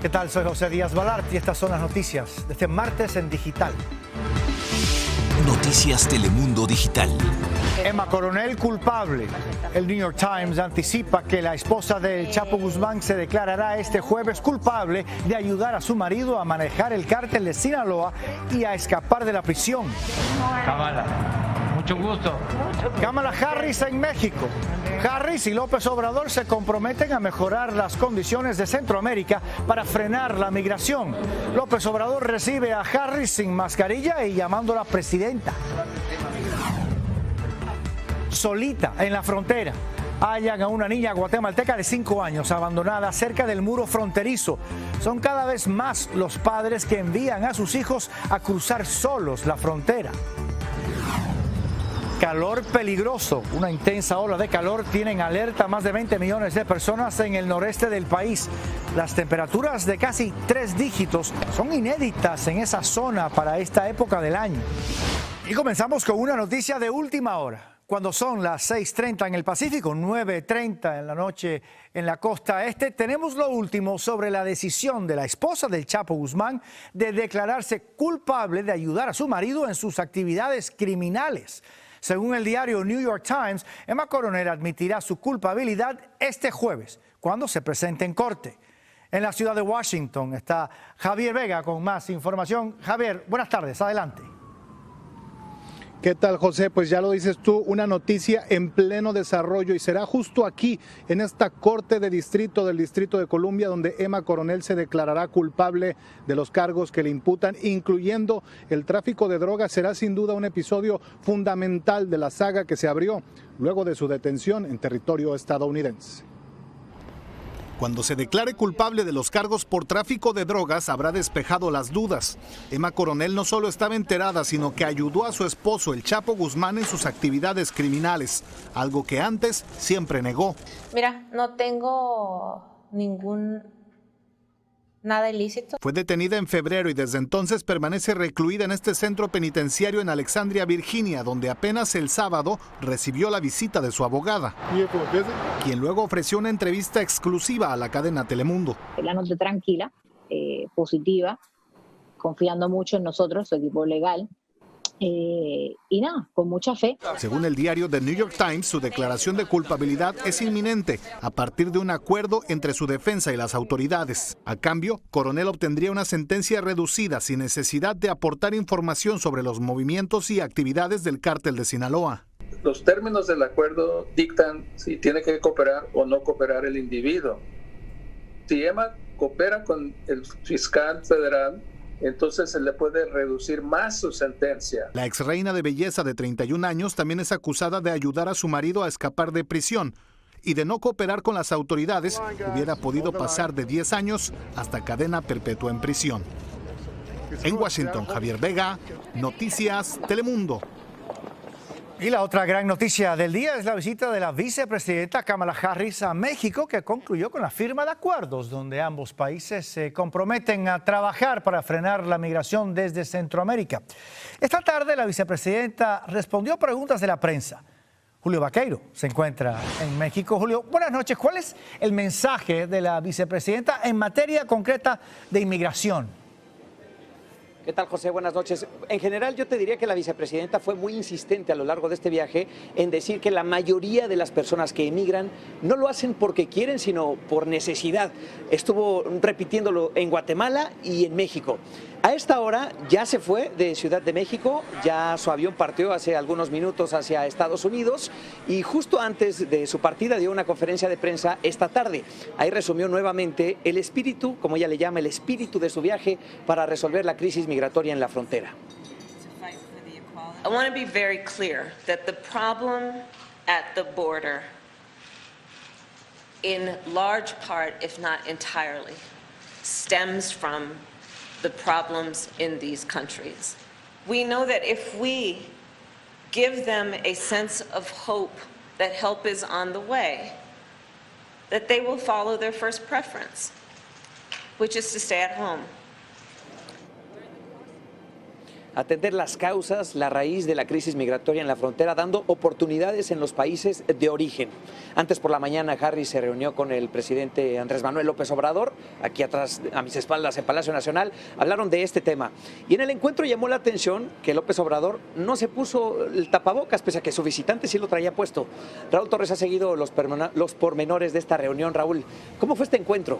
¿Qué tal? Soy José Díaz Balart y estas son las noticias de este martes en Digital. Noticias Telemundo Digital. Emma Coronel culpable. El New York Times anticipa que la esposa del Chapo Guzmán se declarará este jueves culpable de ayudar a su marido a manejar el cártel de Sinaloa y a escapar de la prisión. Kamala, mucho gusto. Kamala Harris en México. Harris y López Obrador se comprometen a mejorar las condiciones de Centroamérica para frenar la migración. López Obrador recibe a Harris sin mascarilla y llamándola presidenta. Solita en la frontera. Hallan a una niña guatemalteca de 5 años abandonada cerca del muro fronterizo. Son cada vez más los padres que envían a sus hijos a cruzar solos la frontera. Calor peligroso. Una intensa ola de calor tiene en alerta a más de 20 millones de personas en el noreste del país. Las temperaturas de casi 3 dígitos son inéditas en esa zona para esta época del año. Y comenzamos con una noticia de última hora. Cuando son las 6:30 en el Pacífico, 9:30 en la noche en la costa este, tenemos lo último sobre la decisión de la esposa del Chapo Guzmán de declararse culpable de ayudar a su marido en sus actividades criminales. Según el diario New York Times, Emma Coronel admitirá su culpabilidad este jueves, cuando se presente en corte. En la ciudad de Washington está Javier Vega con más información. Javier, buenas tardes, adelante. ¿Qué tal, José? Pues ya lo dices tú, una noticia en pleno desarrollo y será justo aquí, en esta corte de distrito del Distrito de Columbia, donde Emma Coronel se declarará culpable de los cargos que le imputan, incluyendo el tráfico de drogas. Será sin duda un episodio fundamental de la saga que se abrió luego de su detención en territorio estadounidense. Cuando se declare culpable de los cargos por tráfico de drogas, habrá despejado las dudas. Emma Coronel no solo estaba enterada, sino que ayudó a su esposo, el Chapo Guzmán, en sus actividades criminales, algo que antes siempre negó. Mira, no tengo nada ilícito. Fue detenida en febrero y desde entonces permanece recluida en este centro penitenciario en Alexandria, Virginia, donde apenas el sábado recibió la visita de su abogada, quien luego ofreció una entrevista exclusiva a la cadena Telemundo. La noté tranquila, positiva, confiando mucho en nosotros, su equipo legal. Y nada, con mucha fe. Según el diario The New York Times, su declaración de culpabilidad es inminente a partir de un acuerdo entre su defensa y las autoridades. A cambio, Coronel obtendría una sentencia reducida sin necesidad de aportar información sobre los movimientos y actividades del cártel de Sinaloa. Los términos del acuerdo dictan si tiene que cooperar o no cooperar el individuo. Si Emma coopera con el fiscal federal, entonces se le puede reducir más su sentencia. La ex reina de belleza de 31 años también es acusada de ayudar a su marido a escapar de prisión y de no cooperar con las autoridades. Hubiera podido pasar de 10 años hasta cadena perpetua en prisión. En Washington, Javier Vega, Noticias Telemundo. Y la otra gran noticia del día es la visita de la vicepresidenta Kamala Harris a México, que concluyó con la firma de acuerdos donde ambos países se comprometen a trabajar para frenar la migración desde Centroamérica. Esta tarde la vicepresidenta respondió preguntas de la prensa. Julio Vaqueiro se encuentra en México. Julio, buenas noches. ¿Cuál es el mensaje de la vicepresidenta en materia concreta de inmigración? ¿Qué tal, José? Buenas noches. En general, yo te diría que la vicepresidenta fue muy insistente a lo largo de este viaje en decir que la mayoría de las personas que emigran no lo hacen porque quieren, sino por necesidad. Estuvo repitiéndolo en Guatemala y en México. A esta hora ya se fue de Ciudad de México, ya su avión partió hace algunos minutos hacia Estados Unidos y justo antes de su partida dio una conferencia de prensa esta tarde. Ahí resumió nuevamente el espíritu, como ella le llama, el espíritu de su viaje para resolver la crisis migratoria en la frontera. I want to be very clear that the problem at the border, in large part, if not entirely, stems from the problems in these countries. We know that if we give them a sense of hope that help is on the way, that they will follow their first preference, which is to stay at home. atender las causas, la raíz de la crisis migratoria en la frontera, dando oportunidades en los países de origen. Antes por la mañana, Harris se reunió con el presidente Andrés Manuel López Obrador, aquí atrás a mis espaldas en Palacio Nacional, hablaron de este tema. Y en el encuentro llamó la atención que López Obrador no se puso el tapabocas, pese a que su visitante sí lo traía puesto. Raúl Torres ha seguido los pormenores de esta reunión. Raúl, ¿cómo fue este encuentro?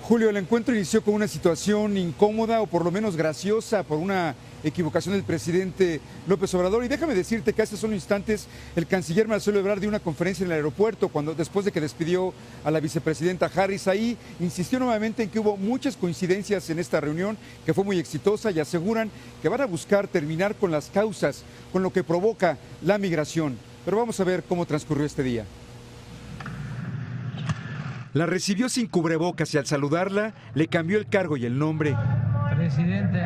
Julio, el encuentro inició con una situación incómoda o por lo menos graciosa por una equivocación del presidente López Obrador. Y déjame decirte que hace solo instantes el canciller Marcelo Ebrard dio una conferencia en el aeropuerto después de que despidió a la vicepresidenta Harris. Ahí insistió nuevamente en que hubo muchas coincidencias en esta reunión, que fue muy exitosa, y aseguran que van a buscar terminar con las causas, con lo que provoca la migración. Pero vamos a ver cómo transcurrió este día. La recibió sin cubrebocas y al saludarla le cambió el cargo y el nombre. Presidente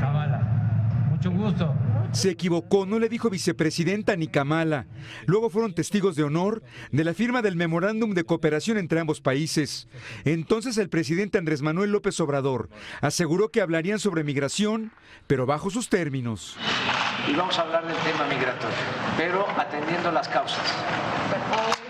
Kamala, mucho gusto. Se equivocó, no le dijo vicepresidenta ni Kamala. Luego fueron testigos de honor de la firma del memorándum de cooperación entre ambos países. Entonces el presidente Andrés Manuel López Obrador aseguró que hablarían sobre migración, pero bajo sus términos. Y vamos a hablar del tema migratorio, pero atendiendo las causas.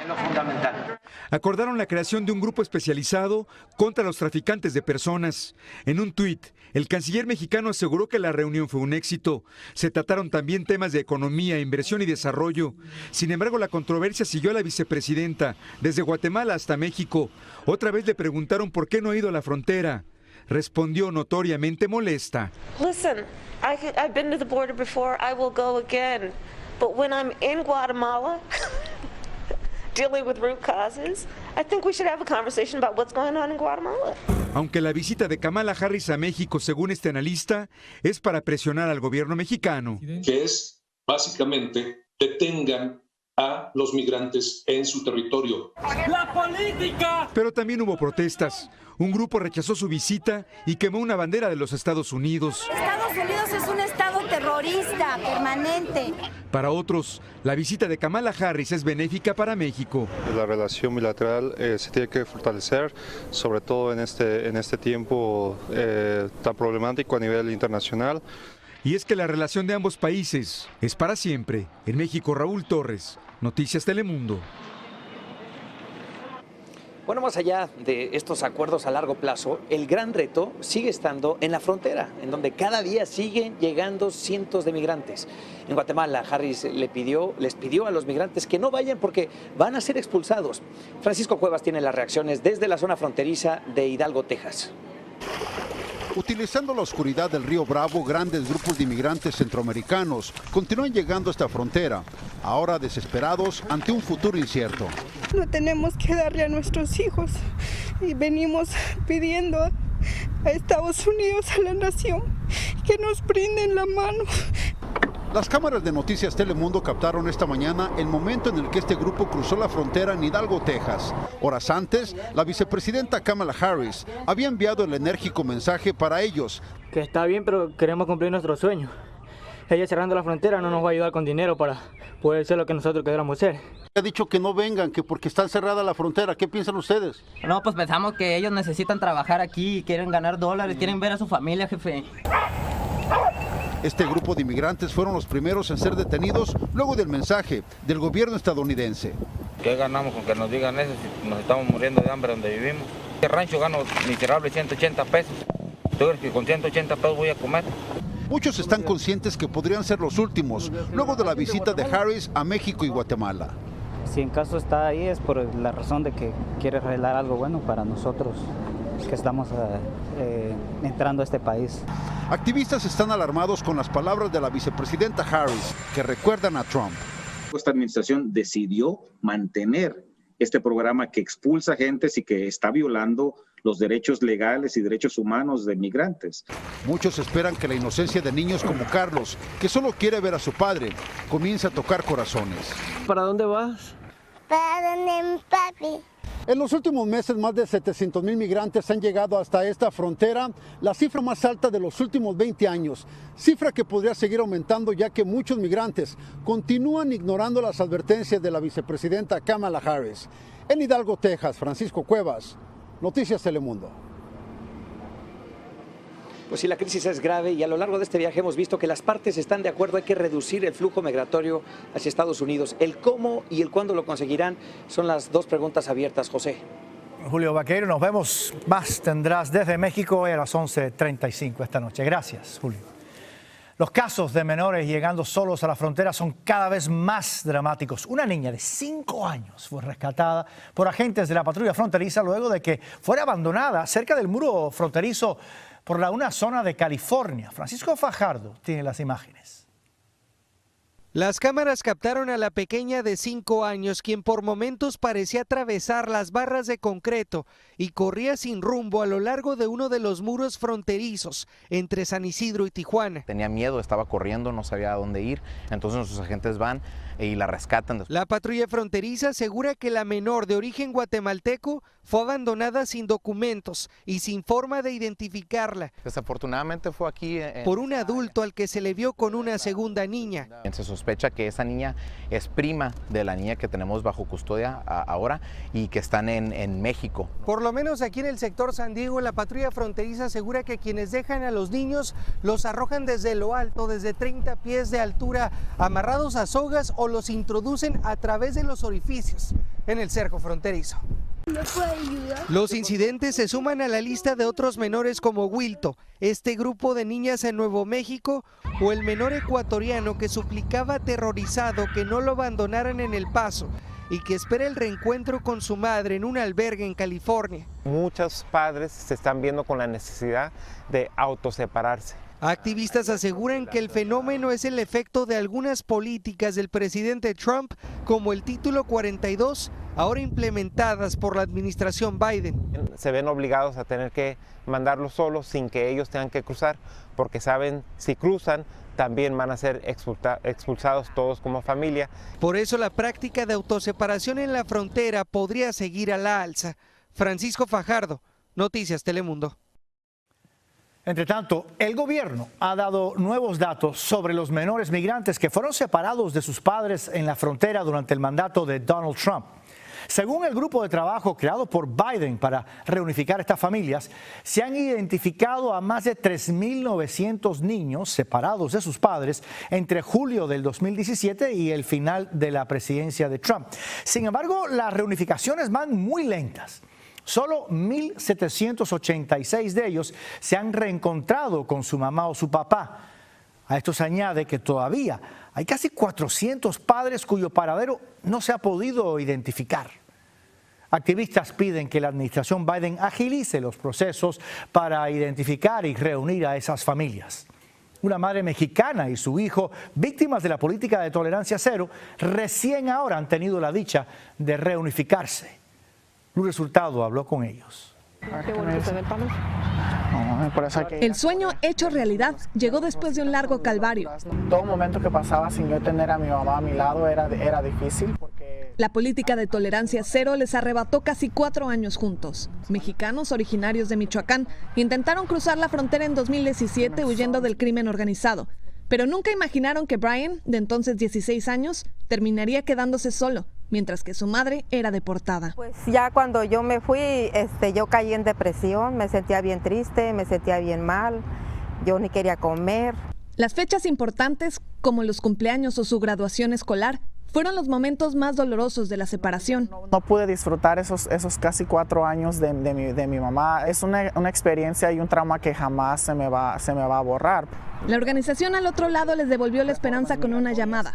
Es lo fundamental. Acordaron la creación de un grupo especializado contra los traficantes de personas. En un tuit, el canciller mexicano aseguró que la reunión fue un éxito. Se trataron también temas de economía, inversión y desarrollo. Sin embargo, la controversia siguió a la vicepresidenta, desde Guatemala hasta México. Otra vez le preguntaron por qué no ha ido a la frontera. Respondió notoriamente molesta. Listen, I've been to the border before, I will go again. But when I'm in Guatemala, dealing with root causes, I think we should have a conversation about what's going on in Guatemala. Aunque la visita de Kamala Harris a México, según este analista, es para presionar al gobierno mexicano. Que es, básicamente, detengan a los migrantes en su territorio. ¡La política! Pero también hubo protestas. Un grupo rechazó su visita y quemó una bandera de los Estados Unidos. Estados Unidos es un estado terrorista permanente. Para otros, la visita de Kamala Harris es benéfica para México. La relación bilateral se tiene que fortalecer, sobre todo en este tiempo tan problemático a nivel internacional. Y es que la relación de ambos países es para siempre. En México, Raúl Torres, Noticias Telemundo. Bueno, más allá de estos acuerdos a largo plazo, el gran reto sigue estando en la frontera, en donde cada día siguen llegando cientos de migrantes. En Guatemala, Harris les pidió a los migrantes que no vayan porque van a ser expulsados. Francisco Cuevas tiene las reacciones desde la zona fronteriza de Hidalgo, Texas. Utilizando la oscuridad del río Bravo, grandes grupos de inmigrantes centroamericanos continúan llegando a esta frontera, ahora desesperados ante un futuro incierto. No tenemos que darle a nuestros hijos y venimos pidiendo a Estados Unidos, a la nación, que nos brinden la mano. Las cámaras de Noticias Telemundo captaron esta mañana el momento en el que este grupo cruzó la frontera en Hidalgo, Texas. Horas antes, la vicepresidenta Kamala Harris había enviado el enérgico mensaje para ellos. Que está bien, pero queremos cumplir nuestro sueño. Ella cerrando la frontera no nos va a ayudar con dinero para poder ser lo que nosotros queramos ser. Ha dicho que no vengan, que porque está cerrada la frontera. ¿Qué piensan ustedes? No, pues pensamos que ellos necesitan trabajar aquí, quieren ganar dólares, quieren ver a su familia, jefe. Este grupo de inmigrantes fueron los primeros en ser detenidos luego del mensaje del gobierno estadounidense. ¿Qué ganamos con que nos digan eso si nos estamos muriendo de hambre donde vivimos? El rancho gano miserable 180 pesos. ¿Tú crees que con 180 pesos voy a comer? Muchos están conscientes que podrían ser los últimos luego de la visita de Harris a México y Guatemala. Si en caso está ahí es por la razón de que quiere arreglar algo bueno para nosotros que estamos entrando a este país. Activistas están alarmados con las palabras de la vicepresidenta Harris, que recuerdan a Trump. Esta administración decidió mantener este programa que expulsa gentes y que está violando los derechos legales y derechos humanos de migrantes. Muchos esperan que la inocencia de niños como Carlos, que solo quiere ver a su padre, comience a tocar corazones. ¿Para dónde vas? Para donde papi. En los últimos meses, más de 700,000 migrantes han llegado hasta esta frontera, la cifra más alta de los últimos 20 años, cifra que podría seguir aumentando ya que muchos migrantes continúan ignorando las advertencias de la vicepresidenta Kamala Harris. En Hidalgo, Texas, Francisco Cuevas, Noticias Telemundo. Pues sí, la crisis es grave y a lo largo de este viaje hemos visto que las partes están de acuerdo, hay que reducir el flujo migratorio hacia Estados Unidos. El cómo y el cuándo lo conseguirán son las dos preguntas abiertas, José. Julio Vaqueiro, nos vemos. Más tendrás desde México a las 11:35 esta noche. Gracias, Julio. Los casos de menores llegando solos a la frontera son cada vez más dramáticos. Una niña de 5 años fue rescatada por agentes de la patrulla fronteriza luego de que fuera abandonada cerca del muro fronterizo por una zona de California. Francisco Fajardo tiene las imágenes. Las cámaras captaron a la pequeña de 5 años, quien por momentos parecía atravesar las barras de concreto y corría sin rumbo a lo largo de uno de los muros fronterizos entre San Isidro y Tijuana. Tenía miedo, estaba corriendo, no sabía a dónde ir, entonces nuestros agentes van y la rescatan. La patrulla fronteriza asegura que la menor de origen guatemalteco fue abandonada sin documentos y sin forma de identificarla. Desafortunadamente fue aquí por un adulto al que se le vio con una segunda niña. Se sospecha que esa niña es prima de la niña que tenemos bajo custodia ahora y que están en México. Por lo menos aquí en el sector San Diego, la patrulla fronteriza asegura que quienes dejan a los niños los arrojan desde lo alto, desde 30 pies de altura, amarrados a sogas o los introducen a través de los orificios en el cerco fronterizo. ¿Me puede ayudar? Los incidentes se suman a la lista de otros menores como Wilto, este grupo de niñas en Nuevo México, o el menor ecuatoriano que suplicaba aterrorizado que no lo abandonaran en El Paso y que espera el reencuentro con su madre en un albergue en California. Muchos padres se están viendo con la necesidad de autosepararse. Activistas aseguran que el fenómeno es el efecto de algunas políticas del presidente Trump, como el Título 42, ahora implementadas por la administración Biden. Se ven obligados a tener que mandarlos solos sin que ellos tengan que cruzar, porque saben si cruzan también van a ser expulsados todos como familia. Por eso la práctica de autoseparación en la frontera podría seguir a la alza. Francisco Fajardo, Noticias Telemundo. Entre tanto, el gobierno ha dado nuevos datos sobre los menores migrantes que fueron separados de sus padres en la frontera durante el mandato de Donald Trump. Según el grupo de trabajo creado por Biden para reunificar estas familias, se han identificado a más de 3.900 niños separados de sus padres entre julio del 2017 y el final de la presidencia de Trump. Sin embargo, las reunificaciones van muy lentas. Solo 1.786 de ellos se han reencontrado con su mamá o su papá. A esto se añade que todavía hay casi 400 padres cuyo paradero no se ha podido identificar. Activistas piden que la administración Biden agilice los procesos para identificar y reunir a esas familias. Una madre mexicana y su hijo, víctimas de la política de tolerancia cero, recién ahora han tenido la dicha de reunificarse. Un resultado habló con ellos. El sueño hecho realidad llegó después de un largo calvario. Todo momento que pasaba sin yo tener a mi mamá a mi lado era difícil. La política de tolerancia cero les arrebató casi 4 años juntos. Mexicanos originarios de Michoacán intentaron cruzar la frontera en 2017 huyendo del crimen organizado. Pero nunca imaginaron que Brian, de entonces 16 años, terminaría quedándose solo, mientras que su madre era deportada. Pues ya cuando yo me fui, yo caí en depresión, me sentía bien triste, me sentía bien mal, yo ni quería comer. Las fechas importantes, como los cumpleaños o su graduación escolar, fueron los momentos más dolorosos de la separación. No pude disfrutar esos casi 4 años de mi mamá. Es una experiencia y un trauma que jamás se me va a borrar. La organización al otro lado les devolvió la esperanza con una llamada.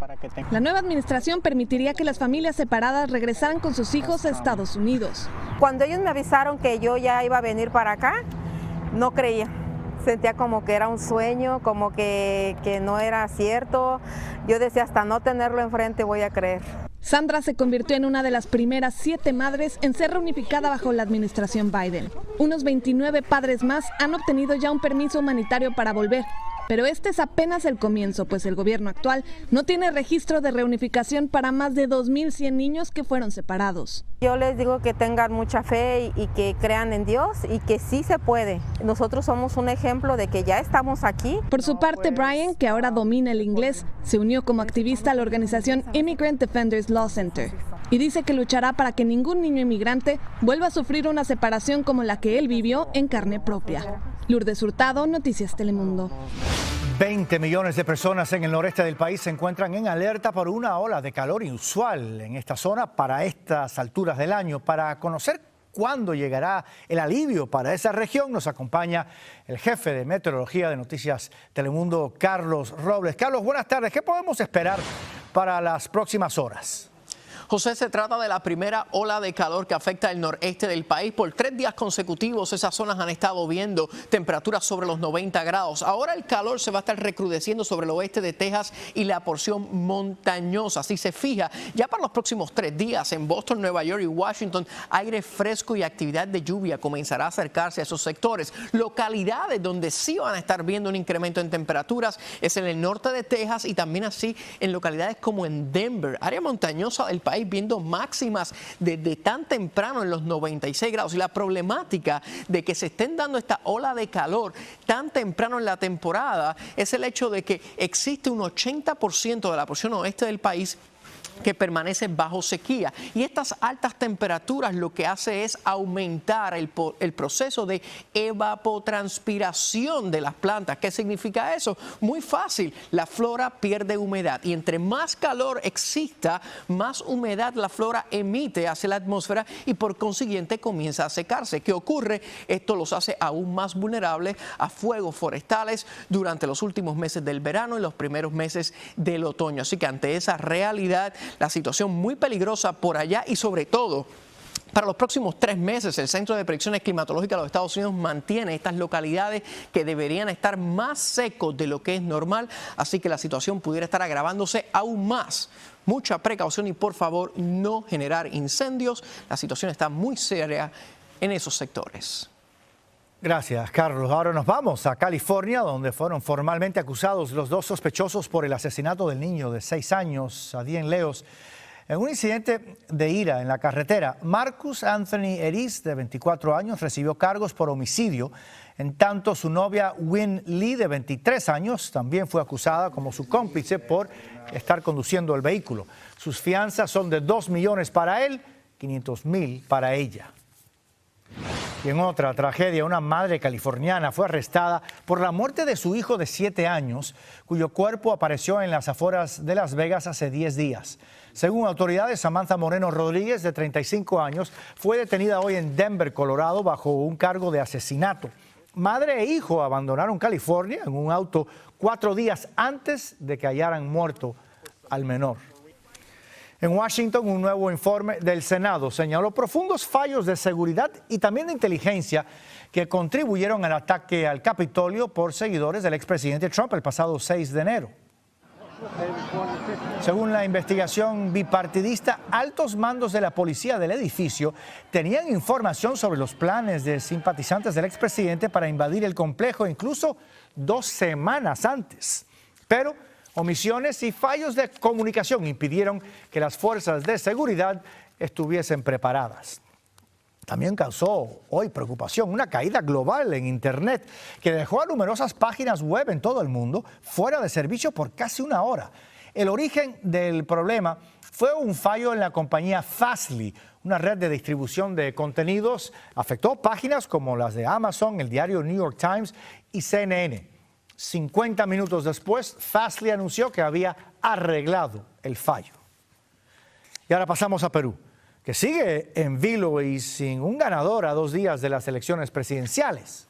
La nueva administración permitiría que las familias separadas regresaran con sus hijos a Estados Unidos. Cuando ellos me avisaron que yo ya iba a venir para acá, no creía. Sentía como que era un sueño, como que no era cierto. Yo decía, hasta no tenerlo enfrente voy a creer. Sandra se convirtió en una de las primeras 7 madres en ser reunificada bajo la administración Biden. Unos 29 padres más han obtenido ya un permiso humanitario para volver. Pero este es apenas el comienzo, pues el gobierno actual no tiene registro de reunificación para más de 2.100 niños que fueron separados. Yo les digo que tengan mucha fe y que crean en Dios y que sí se puede. Nosotros somos un ejemplo de que ya estamos aquí. Por su parte, Brian, que ahora domina el inglés, se unió como activista a la organización Immigrant Defenders Law Center. y dice que luchará para que ningún niño inmigrante vuelva a sufrir una separación como la que él vivió en carne propia. Lourdes Hurtado, Noticias Telemundo. 20 millones de personas en el noreste del país se encuentran en alerta por una ola de calor inusual en esta zona para estas alturas del año. Para conocer cuándo llegará el alivio para esa región, nos acompaña el jefe de meteorología de Noticias Telemundo, Carlos Robles. Carlos, buenas tardes. ¿Qué podemos esperar para las próximas horas? José, se trata de la primera ola de calor que afecta el noreste del país. Por 3 días consecutivos esas zonas han estado viendo temperaturas sobre los 90 grados. Ahora el calor se va a estar recrudeciendo sobre el oeste de Texas y la porción montañosa. Si se fija, ya para los próximos 3 días en Boston, Nueva York y Washington, aire fresco y actividad de lluvia comenzará a acercarse a esos sectores. Localidades donde sí van a estar viendo un incremento en temperaturas es en el norte de Texas y también así en localidades como en Denver, área montañosa del país, viendo máximas desde tan temprano en los 96 grados. Y la problemática de que se estén dando esta ola de calor tan temprano en la temporada es el hecho de que existe un 80% de la porción oeste del país que permanece bajo sequía, y estas altas temperaturas lo que hace es aumentar el proceso de evapotranspiración de las plantas. ¿Qué significa eso? Muy fácil, la flora pierde humedad y entre más calor exista, más humedad la flora emite hacia la atmósfera y por consiguiente comienza a secarse. ¿Qué ocurre? Esto los hace aún más vulnerables a fuegos forestales durante los últimos meses del verano y los primeros meses del otoño. Así que ante esa realidad, la situación muy peligrosa por allá y sobre todo para los próximos 3 meses, el Centro de Predicciones Climatológicas de los Estados Unidos mantiene estas localidades que deberían estar más secos de lo que es normal, así que la situación pudiera estar agravándose aún más. Mucha precaución y por favor no generar incendios. La situación está muy seria en esos sectores. Gracias, Carlos. Ahora nos vamos a California, donde fueron formalmente acusados los 2 sospechosos por el asesinato del niño de 6 años, Adien Leos, en un incidente de ira en la carretera. Marcus Anthony Eriz, de 24 años, recibió cargos por homicidio. En tanto, su novia Win Lee, de 23 años, también fue acusada como su cómplice por estar conduciendo el vehículo. Sus fianzas son de $2 millones para él, $500,000 para ella. Y en otra tragedia, una madre californiana fue arrestada por la muerte de su hijo de 7 años, cuyo cuerpo apareció en las afueras de Las Vegas hace 10 días. Según autoridades, Samantha Moreno Rodríguez, de 35 años, fue detenida hoy en Denver, Colorado, bajo un cargo de asesinato. Madre e hijo abandonaron California en un auto 4 días antes de que hallaran muerto al menor. En Washington, un nuevo informe del Senado señaló profundos fallos de seguridad y también de inteligencia que contribuyeron al ataque al Capitolio por seguidores del expresidente Trump el pasado 6 de enero. Según la investigación bipartidista, altos mandos de la policía del edificio tenían información sobre los planes de simpatizantes del expresidente para invadir el complejo incluso 2 semanas antes. Pero omisiones y fallos de comunicación impidieron que las fuerzas de seguridad estuviesen preparadas. También causó hoy preocupación una caída global en Internet que dejó a numerosas páginas web en todo el mundo fuera de servicio por casi 1 hora. El origen del problema fue un fallo en la compañía Fastly, una red de distribución de contenidos. Afectó páginas como las de Amazon, el diario New York Times y CNN. 50 minutos después, Fastly anunció que había arreglado el fallo. Y ahora pasamos a Perú, que sigue en vilo y sin un ganador a 2 días de las elecciones presidenciales.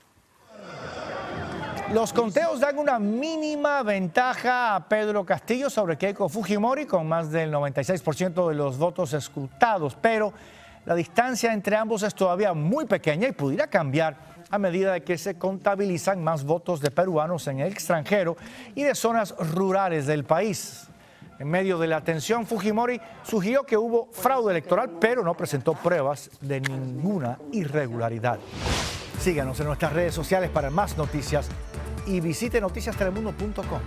Los conteos dan una mínima ventaja a Pedro Castillo sobre Keiko Fujimori, con más del 96% de los votos escrutados, pero la distancia entre ambos es todavía muy pequeña y pudiera cambiar a medida de que se contabilizan más votos de peruanos en el extranjero y de zonas rurales del país. En medio de la tensión, Fujimori sugirió que hubo fraude electoral, pero no presentó pruebas de ninguna irregularidad. Síganos en nuestras redes sociales para más noticias y visite noticiastelemundo.com.